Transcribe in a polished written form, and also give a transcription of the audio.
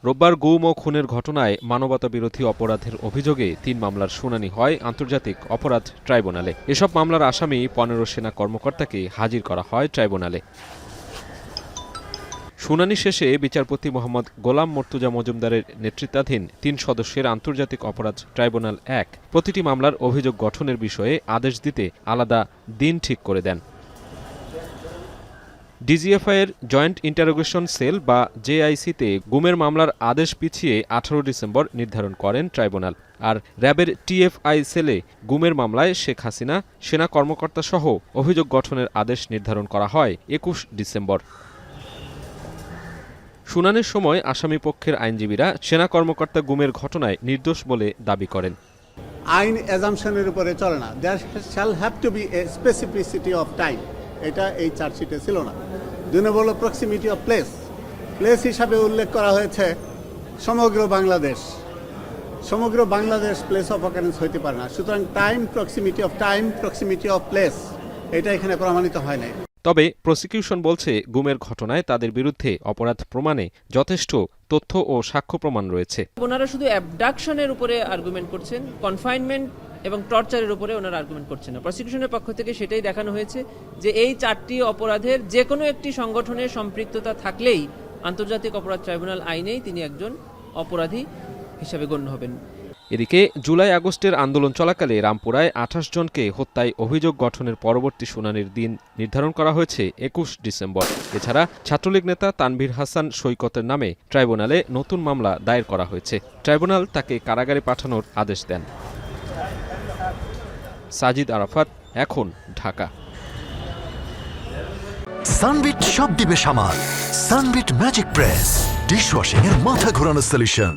রোববার গুম ও খুনের ঘটনায় মানবতাবিরোধী অপরাধের অভিযোগে ৩ মামলার শুনানি হয় আন্তর্জাতিক অপরাধ ট্রাইব্যুনালে। এসব মামলার আসামি ১৫ সেনা কর্মকর্তাকে হাজির করা হয় ট্রাইব্যুনালে। শুনানি শেষে বিচারপতি মোহাম্মদ গোলাম মর্তুজা মজুমদারের নেতৃত্বাধীন ৩ সদস্যের আন্তর্জাতিক অপরাধ ট্রাইব্যুনাল ১ প্রতিটি মামলার অভিযোগ গঠনের বিষয়ে আদেশ দিতে আলাদা দিন ঠিক করে দেন। ডিজিএফআইয়ের জয়েন্ট ইন্টারোগেশন সেল বা জেআইসিতে গুমের মামলার আদেশ পিছিয়ে ১৮ ডিসেম্বর নির্ধারণ করেন ট্রাইব্যুনাল। আর র্যাবের টিএফআই সেলে গুমের মামলায় শেখ হাসিনা, সেনা কর্মকর্তাসহ অভিযোগ গঠনের আদেশ নির্ধারণ করা হয় ২১ ডিসেম্বর। শুনানির সময় আসামিপক্ষের আইনজীবীরা সেনা কর্মকর্তা গুমের ঘটনায় নির্দোষ বলে দাবি করেন। আইন অ্যাজাম্পশনের উপরে চলে না, there shall have to be a specificity of time. এটা এই চার্জশিটে ছিল না। ২ নম্বর হলো প্রক্সিমিটি অফ প্লেস। প্লেস হিসাবে উল্লেখ করা হয়েছে সমগ্র বাংলাদেশ প্লেস অফ অকারেন্স হইতে পারে না। সুতরাং টাইম, প্রক্সিমিটি অফ প্লেস এটা এখানে প্রমাণিত হয় নাই। তবে প্রসিকিউশন বলছে গুমের ঘটনায় তাদের বিরুদ্ধে অপরাধ প্রমাণে যথেষ্ট তথ্য ও সাক্ষ্য প্রমাণ রয়েছে। ওনারা শুধু অ্যাবডাকশনের উপরে আর্গুমেন্ট করছেন, কনফাইনমেন্ট এবং টর্চারের উপরে ওনারা আর্গুমেন্ট করছেন না। প্রসিকিউশনের পক্ষ থেকে সেটাই দেখানো হয়েছে যে এই ৪টি অপরাধের যে কোনো একটি সংগঠনের সম্পৃক্ততা থাকলেই আন্তর্জাতিক অপরাধ ট্রাইব্যুনাল আইনেই তিনি একজন অপরাধী হিসাবে গণ্য হবেন। এদিকে জুলাই আগস্টের আন্দোলন চলাকালে রামপুরায় ২৮ জনকে হত্যায় অভিযোগ গঠনের পরবর্তী শুনানির দিন নির্ধারণ করা হয়েছে ২১ ডিসেম্বর। এছাড়া ছাত্রলীগ নেতা তানভীর হাসান সৈকতের নামে ট্রাইব্যুনালে নতুন মামলা দায়ের করা হয়েছে। ট্রাইব্যুনাল তাকে কারাগারে পাঠানোর আদেশ দেন। সাজিদ আরাফাত, এখন, ঢাকা। সানবিট সব দিবে সামাল। সানবিট ম্যাজিক প্রেস ডিশওয়াশিং এর মাথা ঘোরানো সলিউশন।